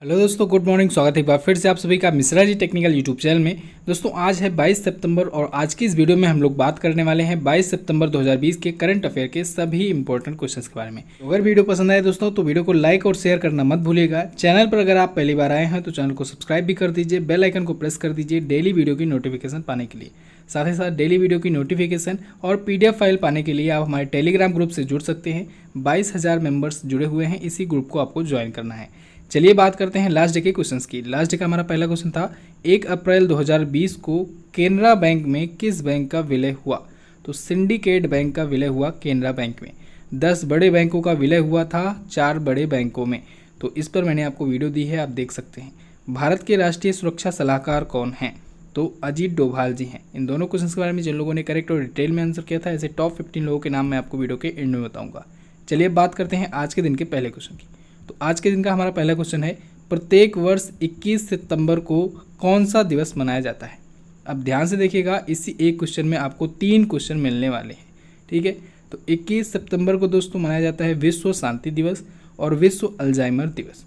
Hello दोस्तों, good morning. स्वागत है एक बार फिर से आप सभी का Mishra ji technical YouTube channel में। दोस्तों आज है 22 सितंबर और आज की इस वीडियो में हम लोग बात करने वाले हैं 22 सितंबर 2020 के करंट अफेयर के सभी इंपॉर्टेंट क्वेश्चंस के बारे में। तो अगर वीडियो पसंद आए दोस्तों तो वीडियो को लाइक और शेयर करना मत भूलिएगा। चैनल पर अगर आप पहली बार आए हैं तो चैनल को सब्सक्राइब भी कर दीजिए, बेल आइकन को प्रेस कर दीजिए डेली वीडियो की नोटिफिकेशन पाने के लिए। साथ ही साथ डेली वीडियो की नोटिफिकेशन और PDF फाइल पाने के लिए आप हमारे टेलीग्राम ग्रुप से जुड़ सकते हैं। 22,000 मेंबर्स जुड़े हुए हैं, इसी ग्रुप को आपको ज्वाइन करना है। चलिए बात करते हैं लास्ट डे के क्वेश्चंस की। लास्ट डे का हमारा पहला क्वेश्चन था 1 अप्रैल 2020 को केनरा बैंक में किस बैंक का विलय हुआ? तो सिंडिकेट बैंक का विलय हुआ केनरा बैंक में। 10 बड़े बैंकों का विलय हुआ था 4 बड़े बैंकों में। तो इस पर मैंने आपको वीडियो दी है, आप देख सकते हैं। भारत के राष्ट्रीय सुरक्षा सलाहकार कौन हैं? तो अजीत डोभाल जी हैं। इन दोनों क्वेश्चंस के बारे में जिन लोगों ने करेक्ट और डिटेल में आंसर किया था, ऐसे टॉप 15 लोगों के नाम मैं आपको वीडियो के एंड में बताऊंगा। चलिए बात करते हैं आज के दिन के पहले क्वेश्चन की। तो आज के दिन का हमारा पहला क्वेश्चन है, प्रत्येक वर्ष 21 सितंबर को कौन सा दिवस मनाया जाता है? अब ध्यान से देखिएगा, इसी एक क्वेश्चन में आपको 3 क्वेश्चन मिलने वाले हैं, ठीक है। तो 21 सितंबर को दोस्तों मनाया जाता है विश्व शांति दिवस और विश्व अल्जाइमर दिवस।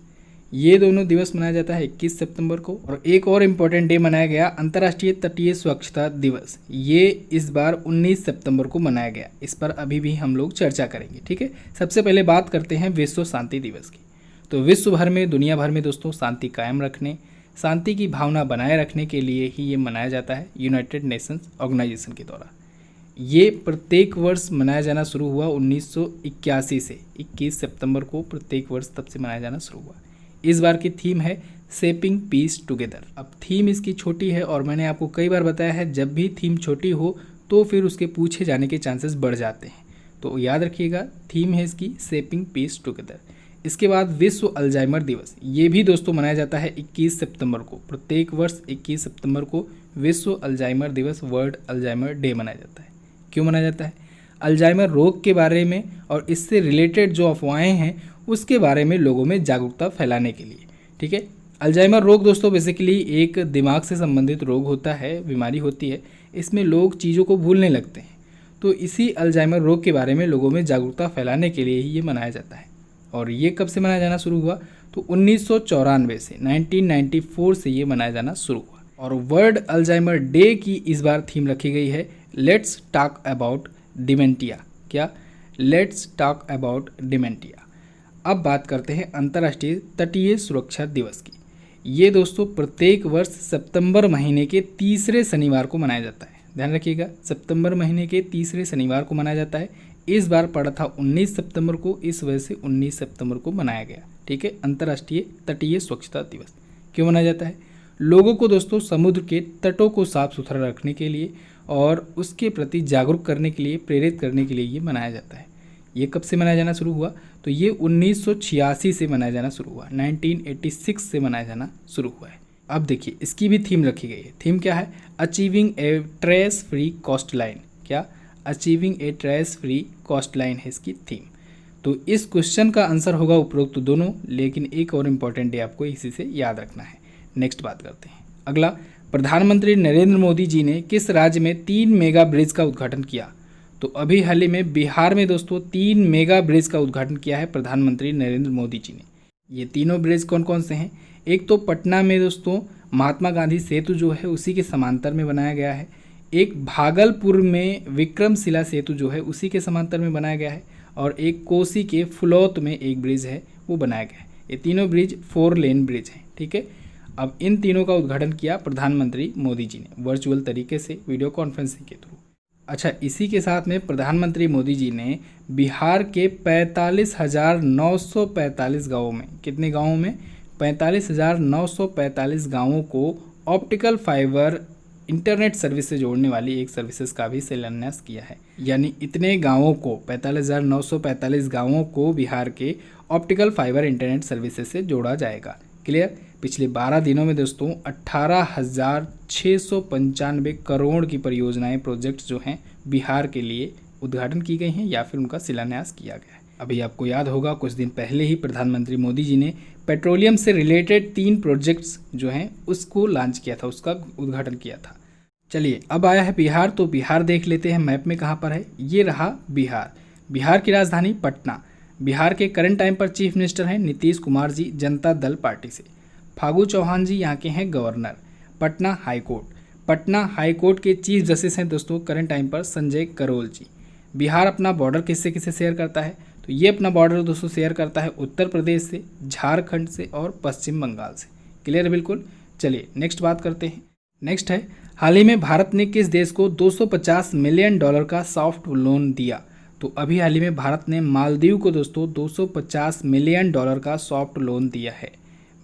ये दोनों दिवस मनाया जाता है 21 सितंबर को। और एक और इम्पॉर्टेंट डे मनाया गया, अंतर्राष्ट्रीय तटीय स्वच्छता दिवस। ये इस बार 19 सितंबर को मनाया गया। इस पर अभी भी हम लोग चर्चा करेंगे, ठीक है। सबसे पहले बात करते हैं विश्व शांति दिवस की। तो विश्व भर में, दुनिया भर में दोस्तों शांति कायम रखने, शांति की भावना बनाए रखने के लिए ही ये मनाया जाता है यूनाइटेड नेशंस ऑर्गेनाइजेशन के द्वारा। ये प्रत्येक वर्ष मनाया जाना शुरू हुआ 1981 से। 21 सितंबर को प्रत्येक वर्ष तब से मनाया जाना शुरू हुआ। इस बार की थीम है शेपिंग पीस टुगेदर। अब थीम इसकी छोटी है और मैंने आपको कई बार बताया है, जब भी थीम छोटी हो तो फिर उसके पूछे जाने के चांसेस बढ़ जाते हैं। तो याद रखिएगा, थीम है इसकी शेपिंग पीस टुगेदर। इसके बाद विश्व अल्जाइमर दिवस, ये भी दोस्तों मनाया जाता है 21 सितंबर को। प्रत्येक वर्ष 21 सितंबर को विश्व अल्जाइमर दिवस, वर्ल्ड अल्जाइमर डे मनाया जाता है। क्यों मनाया जाता है? अल्जाइमर रोग के बारे में और इससे रिलेटेड जो अफवाहें हैं उसके बारे में लोगों में जागरूकता फैलाने के लिए, ठीक है। अल्जाइमर रोग दोस्तों बेसिकली एक दिमाग से संबंधित रोग होता है, बीमारी होती है। इसमें लोग चीज़ों को भूलने लगते हैं। तो इसी अल्जाइमर रोग के बारे में लोगों में जागरूकता फैलाने के लिए ही ये मनाया जाता है। और ये कब से मनाया जाना शुरू हुआ? तो 1994 से, 1994 से ये मनाया जाना शुरू हुआ। और वर्ल्ड अल्जाइमर डे की इस बार थीम रखी गई है लेट्स टॉक अबाउट डिमेंटिया। क्या? Let's talk about dementia. अब बात करते हैं अंतर्राष्ट्रीय तटीय सुरक्षा दिवस की। ये दोस्तों प्रत्येक वर्ष सितंबर महीने के तीसरे शनिवार को मनाया जाता है। ध्यान रखिएगा, सितंबर महीने के तीसरे शनिवार को मनाया जाता है। इस बार पड़ा था 19 सितंबर को, इस वजह से 19 सितंबर को मनाया गया, ठीक है। अंतर्राष्ट्रीय तटीय स्वच्छता दिवस क्यों मनाया जाता है? लोगों को दोस्तों समुद्र के तटों को साफ सुथरा रखने के लिए और उसके प्रति जागरूक करने के लिए, प्रेरित करने के लिए ये मनाया जाता है। ये कब से मनाया जाना शुरू हुआ? तो ये 1986 से मनाया जाना शुरू हुआ, 1986 से मनाया जाना शुरू हुआ है। अब देखिए, इसकी भी थीम रखी गई है। थीम क्या है? अचीविंग ए ट्रेस फ्री कोस्ट लाइन। क्या? अचीविंग ए ट्रेस फ्री कोस्ट लाइन है इसकी थीम। तो इस क्वेश्चन का आंसर होगा उपरोक्त दोनों, लेकिन एक और इम्पॉर्टेंट डे आपको इसी से याद रखना है। नेक्स्ट बात करते हैं। अगला, प्रधानमंत्री नरेंद्र मोदी जी ने किस राज्य में 3 मेगा ब्रिज का उद्घाटन किया? तो अभी हाल ही में बिहार में दोस्तों 3 मेगा ब्रिज का उद्घाटन किया है प्रधानमंत्री नरेंद्र मोदी जी ने। ये तीनों ब्रिज कौन कौन से हैं? एक तो पटना में दोस्तों महात्मा गांधी सेतु जो है उसी के समांतर में बनाया गया है। एक भागलपुर में विक्रमशिला सेतु जो है उसी के समांतर में बनाया गया है। और एक कोसी के फुलौत में एक ब्रिज है, वो बनाया गया है। ये तीनों ब्रिज 4 लेन ब्रिज हैं, ठीक है। अब इन तीनों का उद्घाटन किया प्रधानमंत्री मोदी जी ने वर्चुअल तरीके से, वीडियो कॉन्फ्रेंसिंग के थ्रू। अच्छा, इसी के साथ में प्रधानमंत्री मोदी जी ने बिहार के 45,945 गाँवों में, कितने गाँवों में? 45,945 गाँवों को ऑप्टिकल फाइबर इंटरनेट सर्विस से जोड़ने वाली एक सर्विसेज का भी शिलान्यास किया है। यानी इतने गाँवों को, 45,945 गाँवों को बिहार के ऑप्टिकल फाइबर इंटरनेट सर्विसेज से जोड़ा जाएगा। क्लियर? पिछले 12 दिनों में दोस्तों 18,695 करोड़ की परियोजनाएं, प्रोजेक्ट्स जो हैं बिहार के लिए उद्घाटन की गई हैं या फिर उनका शिलान्यास किया गया है। अभी आपको याद होगा, कुछ दिन पहले ही प्रधानमंत्री मोदी जी ने पेट्रोलियम से रिलेटेड 3 प्रोजेक्ट्स जो हैं उसको लॉन्च किया था, उसका उद्घाटन किया था। चलिए अब आया है बिहार, तो बिहार देख लेते हैं मैप में कहाँ पर है। ये रहा बिहार। बिहार की राजधानी पटना। बिहार के करंट टाइम पर चीफ मिनिस्टर हैं नीतीश कुमार जी, जनता दल पार्टी से। फागू चौहान जी यहाँ के हैं गवर्नर। पटना हाई कोर्ट के चीफ जस्टिस हैं दोस्तों करंट टाइम पर संजय करोल जी। बिहार अपना बॉर्डर किससे किससे शेयर करता है, तो ये अपना बॉर्डर दोस्तों शेयर करता है उत्तर प्रदेश से, झारखंड से और पश्चिम बंगाल से। क्लियर है बिल्कुल। चलिए नेक्स्ट बात करते हैं। नेक्स्ट है, हाल ही में भारत ने किस देश को $250 मिलियन का सॉफ्ट लोन दिया। तो अभी हाल ही में भारत ने मालदीव को दोस्तों $250 मिलियन का सॉफ्ट लोन दिया है।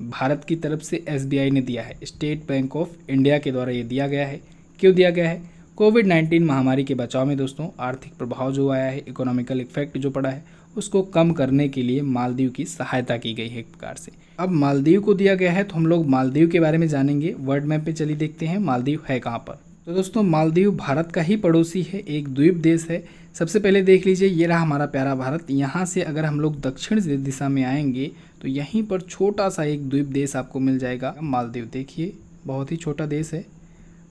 भारत की तरफ से SBI ने दिया है, स्टेट बैंक ऑफ इंडिया के द्वारा ये दिया गया है। क्यों दिया गया है? कोविड-19 महामारी के बचाव में दोस्तों आर्थिक प्रभाव जो आया है, इकोनॉमिकल इफेक्ट जो पड़ा है, उसको कम करने के लिए मालदीव की सहायता की गई है एक प्रकार से। अब मालदीव को दिया गया है तो हम लोग मालदीव के बारे में जानेंगे। वर्ल्ड मैप पे चलिए देखते हैं मालदीव है कहाँ पर। तो दोस्तों मालदीव भारत का ही पड़ोसी है, एक द्वीप देश है। सबसे पहले देख लीजिए, ये रहा हमारा प्यारा भारत। यहाँ से अगर हम लोग दक्षिण दिशा में आएंगे तो यहीं पर छोटा सा एक द्वीप देश आपको मिल जाएगा, मालदीव। देखिए बहुत ही छोटा देश है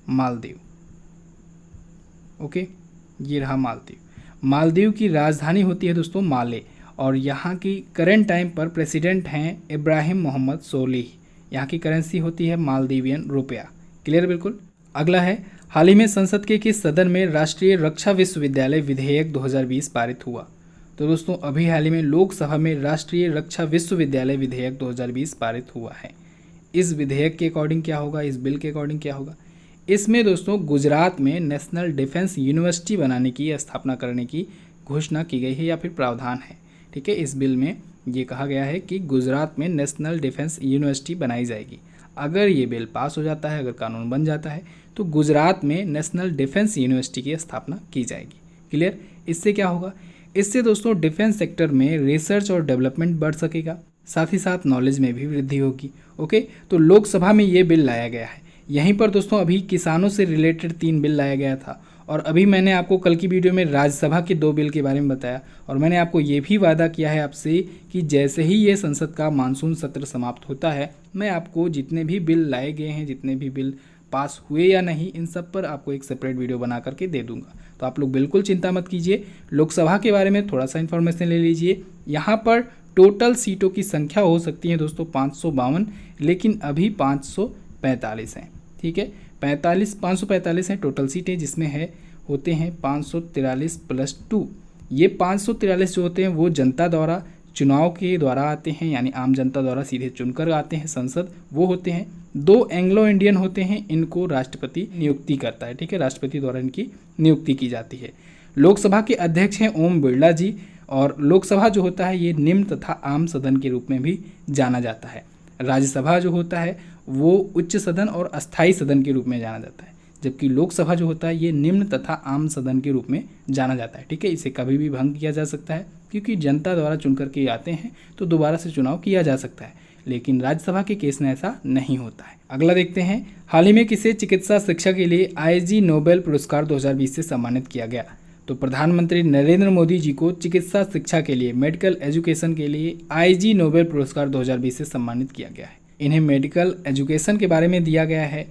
मालदीव। ओके, ये रहा मालदीव। मालदीव की राजधानी होती है दोस्तों माले, और यहाँ की करंट टाइम पर प्रेसिडेंट हैं इब्राहिम मोहम्मद सोलिह। यहाँ की करेंसी होती है मालदीवियन रुपया। क्लियर बिल्कुल। अगला है, हाल ही में संसद के किस सदन में राष्ट्रीय रक्षा विश्वविद्यालय विधेयक 2020 पारित हुआ। तो दोस्तों अभी हाल ही में लोकसभा में राष्ट्रीय रक्षा विश्वविद्यालय विधेयक 2020 पारित हुआ है। इस विधेयक के अकॉर्डिंग क्या होगा, इस बिल के अकॉर्डिंग क्या होगा, इसमें दोस्तों गुजरात में नेशनल डिफेंस यूनिवर्सिटी बनाने की स्थापना करने की घोषणा की गई है या फिर प्रावधान है। ठीक है, इस बिल में ये कहा गया है कि गुजरात में नेशनल डिफेंस यूनिवर्सिटी बनाई जाएगी। अगर ये बिल पास हो जाता है, अगर कानून बन जाता है, तो गुजरात में नेशनल डिफेंस यूनिवर्सिटी की स्थापना की जाएगी। क्लियर। इससे क्या होगा, इससे दोस्तों डिफेंस सेक्टर में रिसर्च और डेवलपमेंट बढ़ सकेगा, साथ ही साथ नॉलेज में भी वृद्धि होगी। ओके, तो लोकसभा में ये बिल लाया गया है। यहीं पर दोस्तों अभी किसानों से रिलेटेड 3 बिल लाया गया था, और अभी मैंने आपको कल की वीडियो में राज्यसभा के 2 बिल के बारे में बताया, और मैंने आपको ये भी वादा किया है आपसे कि जैसे ही ये संसद का मानसून सत्र समाप्त होता है, मैं आपको जितने भी बिल लाए गए हैं, जितने भी बिल पास हुए या नहीं, इन सब पर आपको एक सेपरेट वीडियो बना करके दे दूंगा। तो आप लोग बिल्कुल चिंता मत कीजिए। लोकसभा के बारे में थोड़ा सा इन्फॉर्मेशन ले लीजिए। यहाँ पर टोटल सीटों की संख्या हो सकती है दोस्तों 552, लेकिन अभी 545 हैं। ठीक है, 545 हैं टोटल सीटें, जिसमें होते हैं 543 + 2। ये 543 जो होते हैं वो जनता द्वारा चुनाव के द्वारा आते हैं, यानी आम जनता द्वारा सीधे चुनकर आते हैं संसद, वो होते हैं। 2 एंग्लो इंडियन होते हैं, इनको राष्ट्रपति नियुक्ति करता है। ठीक है, राष्ट्रपति द्वारा इनकी नियुक्ति की जाती है। लोकसभा के अध्यक्ष हैं ओम बिरला जी, और लोकसभा जो होता है ये निम्न तथा आम सदन के रूप में भी जाना जाता है। राज्यसभा जो होता है वो उच्च सदन और अस्थायी सदन के रूप में जाना जाता है, जबकि लोकसभा जो होता है ये निम्न तथा आम सदन के रूप में जाना जाता है। ठीक है, इसे कभी भी भंग किया जा सकता है, क्योंकि जनता द्वारा चुन करके आते हैं तो दोबारा से चुनाव किया जा सकता है, लेकिन राज्यसभा के केस में ऐसा नहीं होता है। अगला देखते हैं, हाल ही में किसे चिकित्सा शिक्षा के लिए IG नोबेल पुरस्कार 2020 से सम्मानित किया गया। तो प्रधानमंत्री नरेंद्र मोदी जी को चिकित्सा शिक्षा के लिए, मेडिकल एजुकेशन के लिए IG नोबेल पुरस्कार 2020 से सम्मानित किया गया है। इन्हें मेडिकल एजुकेशन के बारे में दिया गया है।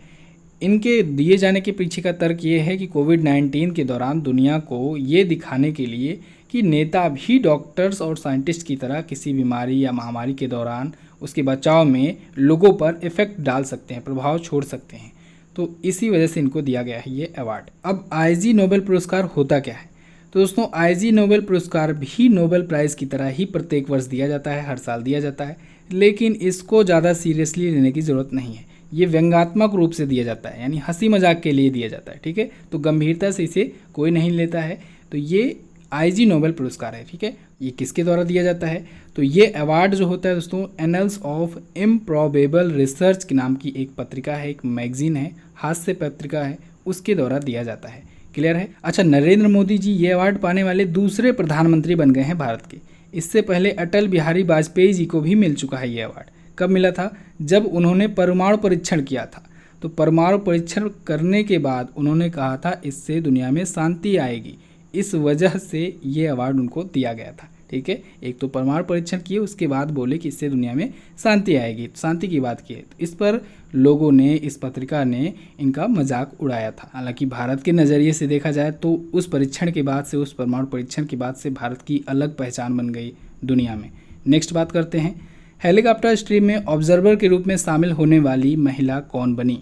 इनके दिए जाने के पीछे का तर्क ये है कि कोविड-19 के दौरान दुनिया को ये दिखाने के लिए कि नेता भी डॉक्टर्स और साइंटिस्ट की तरह किसी बीमारी या महामारी के दौरान उसके बचाव में लोगों पर इफेक्ट डाल सकते हैं, प्रभाव छोड़ सकते हैं। तो इसी वजह से इनको दिया गया है ये अवार्ड। अब IG नोबेल पुरस्कार होता क्या है? तो दोस्तों IG नोबेल पुरस्कार भी नोबेल प्राइज़ की तरह ही प्रत्येक वर्ष दिया जाता है, हर साल दिया जाता है, लेकिन इसको ज़्यादा सीरियसली लेने की ज़रूरत नहीं है। ये व्यंग्यात्मक रूप से दिया जाता है, यानी हंसी मजाक के लिए दिया जाता है। ठीक है, तो गंभीरता से इसे कोई नहीं लेता है। तो ये IG नोबेल पुरस्कार है। ठीक है, ये किसके द्वारा दिया जाता है? तो ये अवार्ड जो होता है दोस्तों एनल्स ऑफ इम्प्रॉबेबल रिसर्च के नाम की एक पत्रिका है, एक मैगजीन है, हास्य पत्रिका है, उसके द्वारा दिया जाता है। क्लियर है। अच्छा, नरेंद्र मोदी जी ये अवार्ड पाने वाले दूसरे प्रधानमंत्री बन गए हैं भारत के। इससे पहले अटल बिहारी वाजपेयी जी को भी मिल चुका है ये अवार्ड। कब मिला था? जब उन्होंने परमाणु परीक्षण किया था। तो परमाणु परीक्षण करने के बाद उन्होंने कहा था इससे दुनिया में शांति आएगी, इस वजह से ये अवार्ड उनको दिया गया था। ठीक है, एक तो परमाणु परीक्षण किए, उसके बाद बोले कि इससे दुनिया में शांति आएगी, शांति की बात की है। तो इस पर लोगों ने, इस पत्रिका ने इनका मजाक उड़ाया था। हालांकि भारत के नज़रिए से देखा जाए तो उस परीक्षण के बाद से, उस परमाणु परीक्षण के बाद से भारत की अलग पहचान बन गई दुनिया में। नेक्स्ट बात करते हैं, हेलीकॉप्टर स्ट्रीम में ऑब्जर्वर के रूप में शामिल होने वाली महिला कौन बनी?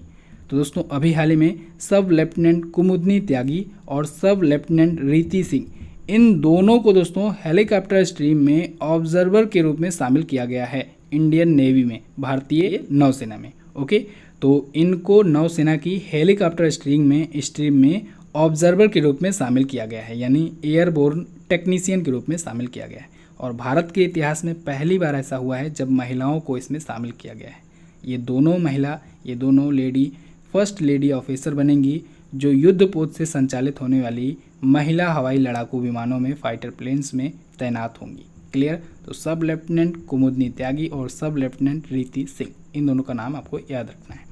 तो दोस्तों अभी हाल ही में सब लेफ्टिनेंट कुमुदनी त्यागी और सब लेफ्टिनेंट रीति सिंह, इन दोनों को दोस्तों हेलीकॉप्टर स्ट्रीम में ऑब्जर्वर के रूप में शामिल किया गया है इंडियन नेवी में, भारतीय नौसेना में। ओके, तो इनको नौसेना की हेलीकॉप्टर स्ट्रीम में ऑब्जर्वर के रूप में शामिल किया गया है, यानी एयरबोर्न टेक्नीशियन के रूप में शामिल किया गया है। और भारत के इतिहास में पहली बार ऐसा हुआ है जब महिलाओं को इसमें शामिल किया गया है। ये दोनों लेडी फर्स्ट लेडी ऑफिसर बनेंगी जो युद्धपोत से संचालित होने वाली महिला हवाई लड़ाकू विमानों में, फाइटर प्लेन्स में तैनात होंगी। क्लियर? तो सब लेफ्टिनेंट कुमुदनी त्यागी और सब लेफ्टिनेंट रीति सिंह, इन दोनों का नाम आपको याद रखना है।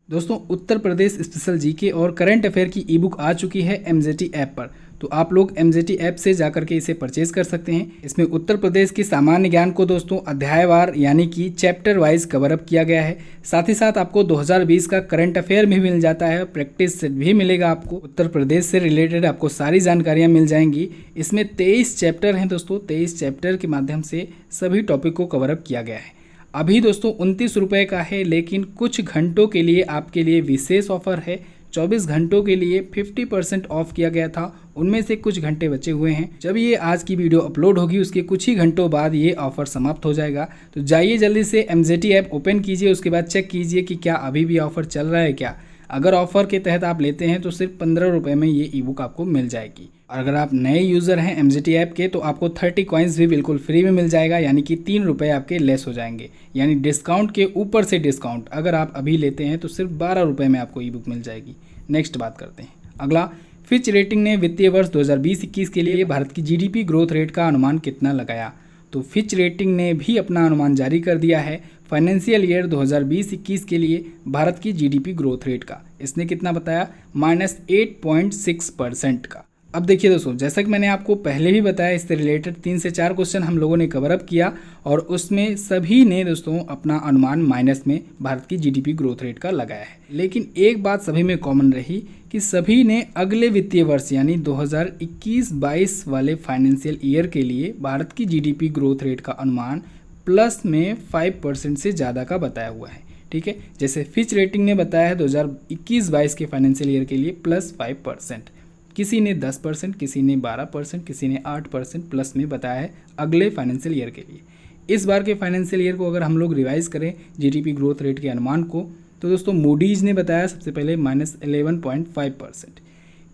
दोस्तों उत्तर प्रदेश स्पेशल जीके और करंट अफेयर की ई बुक आ चुकी है MZT ऐप पर, तो आप लोग MZT ऐप से जाकर के इसे परचेज कर सकते हैं। इसमें उत्तर प्रदेश की सामान्य ज्ञान को दोस्तों अध्यायवार यानी कि चैप्टर वाइज कवर अप किया गया है। साथ ही साथ आपको 2020 का करंट अफेयर भी मिल जाता है, प्रैक्टिस सेट भी मिलेगा आपको, उत्तर प्रदेश से रिलेटेड आपको सारी जानकारियाँ मिल जाएंगी। इसमें 23 चैप्टर हैं दोस्तों, 23 चैप्टर के माध्यम से सभी टॉपिक को कवर अप किया गया है। अभी दोस्तों 29 रुपये का है, लेकिन कुछ घंटों के लिए आपके लिए विशेष ऑफर है। 24 घंटों के लिए 50% ऑफ किया गया था, उनमें से कुछ घंटे बचे हुए हैं। जब ये आज की वीडियो अपलोड होगी उसके कुछ ही घंटों बाद ये ऑफर समाप्त हो जाएगा। तो जाइए जल्दी से MZT ऐप ओपन कीजिए, उसके बाद चेक कीजिए कि क्या अभी भी ऑफर चल रहा है क्या। अगर ऑफर के तहत आप लेते हैं तो सिर्फ 15 रुपये में ये ई बुक आपको मिल जाएगी। और अगर आप नए यूज़र हैं MZT ऐप के तो आपको 30 कॉइन्स भी बिल्कुल फ्री में मिल जाएगा, यानी कि 3 रुपये आपके लेस हो जाएंगे, यानी डिस्काउंट के ऊपर से डिस्काउंट। अगर आप अभी लेते हैं तो सिर्फ 12 रुपये में आपको ई बुक मिल जाएगी। नेक्स्ट बात करते हैं। अगला, फिच रेटिंग ने वित्तीय वर्ष 2020-21 के लिए भारत की GDP ग्रोथ रेट का अनुमान कितना लगाया? तो फिच रेटिंग ने भी अपना अनुमान जारी कर दिया है फाइनेंशियल ईयर 2020-21 के लिए भारत की GDP ग्रोथ रेट का। इसने कितना बताया? -8.6% का। अब देखिए दोस्तों, जैसा कि मैंने आपको पहले भी बताया, इससे रिलेटेड 3 से 4 क्वेश्चन हम लोगों ने कवर अप किया और उसमें सभी ने दोस्तों अपना अनुमान माइनस में भारत की GDP ग्रोथ रेट का लगाया है। लेकिन एक बात सभी में कॉमन रही कि सभी ने अगले वित्तीय वर्ष यानी 2021-22 वाले फाइनेंशियल ईयर के लिए भारत की GDP ग्रोथ रेट का अनुमान प्लस में 5% से ज़्यादा का बताया हुआ है। ठीक है, जैसे फिच रेटिंग ने बताया है 2021-22 के फाइनेंशियल ईयर के लिए +5%, किसी ने 10%, किसी ने 12%, किसी ने 8% प्लस में बताया है अगले फाइनेंशियल ईयर के लिए। इस बार के फाइनेंशियल ईयर को अगर हम लोग रिवाइज करें GDP ग्रोथ रेट के अनुमान को, तो दोस्तों मूडीज़ ने बताया सबसे पहले -11.5%,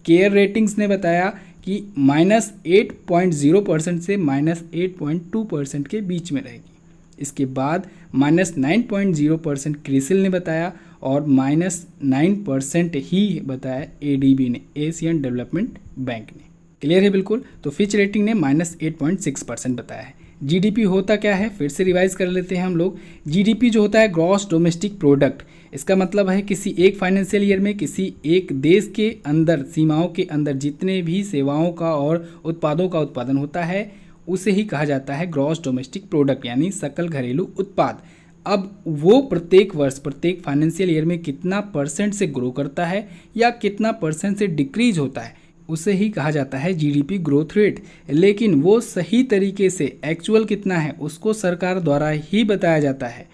केयर रेटिंग्स ने बताया कि -8.0% से -8.2% के बीच में रहेगी। इसके बाद -9.0% क्रिसिल ने बताया और -9% ही बताया ADB ने, एशियन डेवलपमेंट बैंक ने। क्लियर है बिल्कुल? तो फिच रेटिंग ने -8.6% बताया है। GDP होता क्या है, फिर से रिवाइज कर लेते हैं हम लोग। GDP जो होता है ग्रॉस डोमेस्टिक प्रोडक्ट, इसका मतलब है किसी एक फाइनेंशियल ईयर में किसी एक देश के अंदर, सीमाओं के अंदर जितने भी सेवाओं का और उत्पादों का उत्पादन होता है उसे ही कहा जाता है ग्रॉस डोमेस्टिक प्रोडक्ट, यानी सकल घरेलू उत्पाद। अब वो प्रत्येक वर्ष, प्रत्येक फाइनेंशियल ईयर में कितना % से ग्रो करता है या कितना % से डिक्रीज होता है, उसे ही कहा जाता है GDP ग्रोथ रेट। लेकिन वो सही तरीके से एक्चुअल कितना है उसको सरकार द्वारा ही बताया जाता है।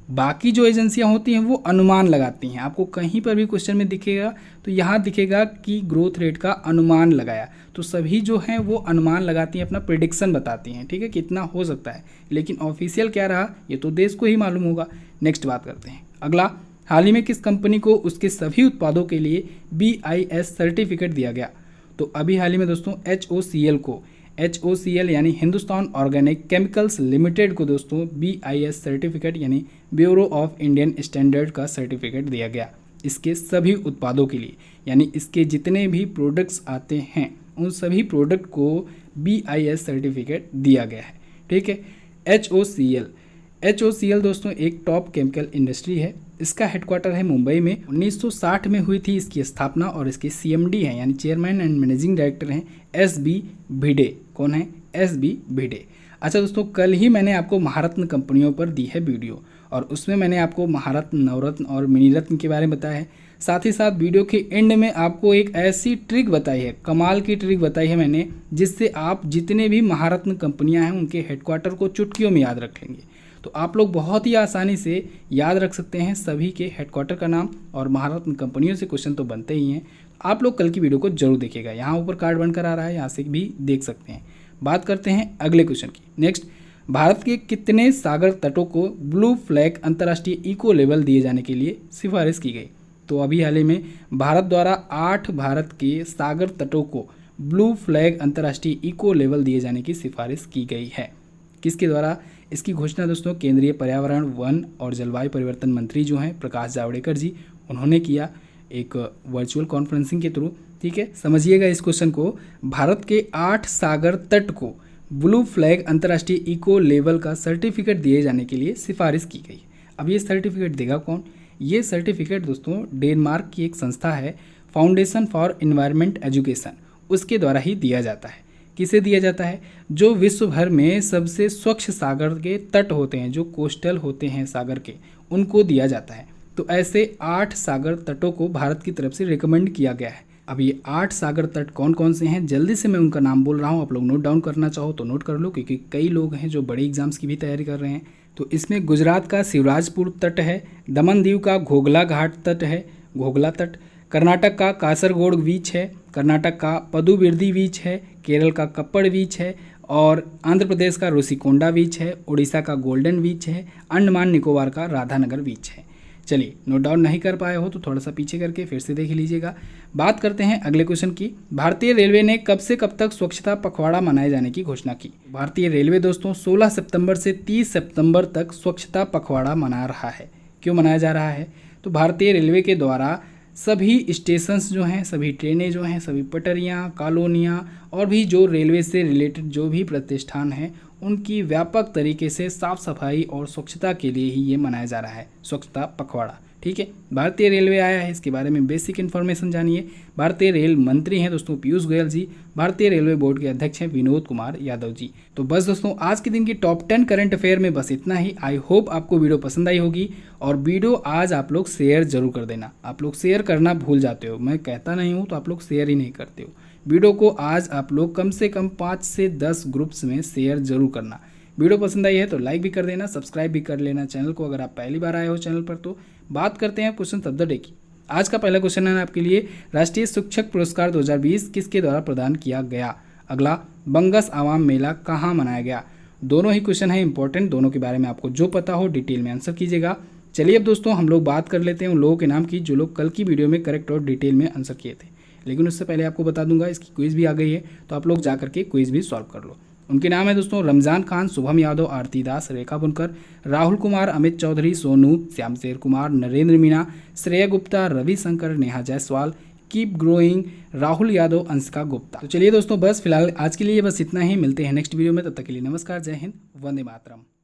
बाकी जो एजेंसियां होती हैं वो अनुमान लगाती हैं। आपको कहीं पर भी क्वेश्चन में दिखेगा तो यहाँ दिखेगा कि ग्रोथ रेट का अनुमान लगाया, तो सभी जो हैं वो अनुमान लगाती हैं, अपना प्रेडिक्शन बताती हैं, ठीक है, कितना हो सकता है। लेकिन ऑफिशियल क्या रहा ये तो देश को ही मालूम होगा। नेक्स्ट बात करते हैं। अगला, हाल ही में किस कंपनी को उसके सभी उत्पादों के लिए BIS सर्टिफिकेट दिया गया? तो अभी हाल ही में दोस्तों HOCL को, HOCL यानी हिंदुस्तान ऑर्गेनिक केमिकल्स लिमिटेड को दोस्तों BIS सर्टिफिकेट यानी ब्यूरो ऑफ इंडियन स्टैंडर्ड का सर्टिफिकेट दिया गया इसके सभी उत्पादों के लिए, यानी इसके जितने भी प्रोडक्ट्स आते हैं उन सभी प्रोडक्ट को BIS सर्टिफिकेट दिया गया है। ठीक है, HOCL दोस्तों एक टॉप केमिकल इंडस्ट्री है। इसका हेडक्वार्टर है मुंबई में। 1960 में हुई थी इसकी स्थापना और इसके CMD हैं यानी चेयरमैन एंड मैनेजिंग डायरेक्टर हैं SB भिडे। कौन है? SB भिडे। अच्छा दोस्तों, कल ही मैंने आपको महारत्न कंपनियों पर दी है वीडियो और उसमें मैंने आपको महारत्न, नवरत्न और मिनीरत्न के बारे में बताया है। साथ ही साथ वीडियो के एंड में आपको एक ऐसी ट्रिक बताई है, कमाल की ट्रिक बताई है मैंने, जिससे आप जितने भी महारत्न कंपनियां हैं उनके हेडक्वार्टर को चुटकियों में याद रख लेंगे। तो आप लोग बहुत ही आसानी से याद रख सकते हैं सभी के हेडक्वार्टर का नाम, और महारत्न कंपनियों से क्वेश्चन तो बनते ही हैं। आप लोग कल की वीडियो को जरूर देखिएगा, यहाँ ऊपर कार्ड बनकर आ रहा है, यहाँ से भी देख सकते हैं। बात करते हैं अगले क्वेश्चन की। नेक्स्ट, भारत के कितने सागर तटों को ब्लू फ्लैग अंतर्राष्ट्रीय इको लेवल दिए जाने के लिए सिफारिश की गई? तो अभी हाल ही में भारत द्वारा 8 भारत के सागर तटों को ब्लू फ्लैग अंतर्राष्ट्रीय इको लेवल दिए जाने की सिफारिश की गई है। किसके द्वारा? इसकी घोषणा दोस्तों केंद्रीय पर्यावरण, वन और जलवायु परिवर्तन मंत्री जो हैं प्रकाश जावड़ेकर जी, उन्होंने किया एक वर्चुअल कॉन्फ्रेंसिंग के थ्रू। ठीक है, समझिएगा इस क्वेश्चन को। भारत के 8 सागर तट को ब्लू फ्लैग अंतर्राष्ट्रीय इको लेवल का सर्टिफिकेट दिए जाने के लिए सिफारिश की गई। अब ये सर्टिफिकेट देगा कौन? ये सर्टिफिकेट दोस्तों डेनमार्क की एक संस्था है, फाउंडेशन फॉर एनवायरनमेंट एजुकेशन, उसके द्वारा ही दिया जाता है। किसे दिया जाता है? जो विश्व भर में सबसे स्वच्छ सागर के तट होते हैं, जो कोस्टल होते हैं सागर के, उनको दिया जाता है। तो ऐसे 8 सागर तटों को भारत की तरफ से रिकमेंड किया गया है। अब ये 8 सागर तट कौन कौन से हैं, जल्दी से मैं उनका नाम बोल रहा हूँ, आप लोग नोट डाउन करना चाहो तो नोट कर लो, क्योंकि कई लोग हैं जो बड़े एग्जाम्स की भी तैयारी कर रहे हैं। तो इसमें गुजरात का शिवराजपुर तट है, दमन दीव का घोघला घाट तट है, घोघला तट, कर्नाटक का कासरगोड बीच है, कर्नाटक का पदुबिर्दी बीच है, केरल का कप्पड़ बीच है, और आंध्र प्रदेश का रुषिकोंडा बीच है, उड़ीसा का गोल्डन बीच है, अंडमान निकोबार का राधानगर बीच है। चलिए, नोट डाउन नहीं कर पाए हो तो थोड़ा सा पीछे करके फिर से देख लीजिएगा। बात करते हैं अगले क्वेश्चन की। भारतीय रेलवे ने कब से कब तक स्वच्छता पखवाड़ा मनाए जाने की घोषणा की? भारतीय रेलवे दोस्तों 16 सितंबर से 30 सितंबर तक स्वच्छता पखवाड़ा मना रहा है। क्यों मनाया जा रहा है? तो भारतीय रेलवे के द्वारा सभी स्टेशंस जो हैं, सभी ट्रेनें जो हैं, सभी पटरियाँ, कॉलोनियाँ और भी जो रेलवे से रिलेटेड जो भी प्रतिष्ठान हैं, उनकी व्यापक तरीके से साफ सफाई और स्वच्छता के लिए ही ये मनाया जा रहा है स्वच्छता पखवाड़ा। ठीक है, भारतीय रेलवे आया है, इसके बारे में बेसिक इन्फॉर्मेशन जानिए। भारतीय रेल मंत्री हैं दोस्तों पीयूष गोयल जी, भारतीय रेलवे बोर्ड के अध्यक्ष हैं विनोद कुमार यादव जी। तो बस दोस्तों आज के दिन की टॉप 10 करंट अफेयर में बस इतना ही। आई होप आपको वीडियो पसंद आई होगी, और वीडियो आज आप लोग शेयर जरूर कर देना। आप लोग शेयर करना भूल जाते हो, मैं कहता नहीं हूँ तो आप लोग शेयर ही नहीं करते हो। वीडियो को आज आप लोग कम से कम 5 से 10 ग्रुप्स में शेयर जरूर करना। वीडियो पसंद आई है तो लाइक भी कर देना, सब्सक्राइब भी कर लेना चैनल को अगर आप पहली बार आए हो चैनल पर। तो बात करते हैं क्वेश्चन ऑफ द डे की। आज का पहला क्वेश्चन है आपके लिए, राष्ट्रीय शिक्षक पुरस्कार 2020 किसके द्वारा प्रदान किया गया? अगला, बंगस आवाम मेला कहाँ मनाया गया? दोनों ही क्वेश्चन है इंपॉर्टेंट, दोनों के बारे में आपको जो पता हो डिटेल में आंसर कीजिएगा। चलिए अब दोस्तों हम लोग बात कर लेते हैं उन लोगों के नाम की जो लोग कल की वीडियो में करेक्ट और डिटेल में आंसर किए थे। लेकिन उससे पहले आपको बता दूंगा इसकी क्विज भी आ गई है, तो आप लोग जा करके क्विज भी सॉल्व कर लो। उनके नाम है दोस्तों रमजान खान, शुभम यादव, आरती दास, रेखा बुनकर, राहुल कुमार, अमित चौधरी, सोनू, श्याम शेर कुमार, नरेंद्र मीणा, श्रेया गुप्ता, रवि शंकर, नेहा जायसवाल, कीप ग्रोइंग, राहुल यादव, अंशिका गुप्ता। तो चलिए दोस्तों बस फिलहाल आज के लिए बस इतना ही, मिलते हैं नेक्स्ट वीडियो में, तब तक के लिए नमस्कार, जय हिंद, वंदे मातरम।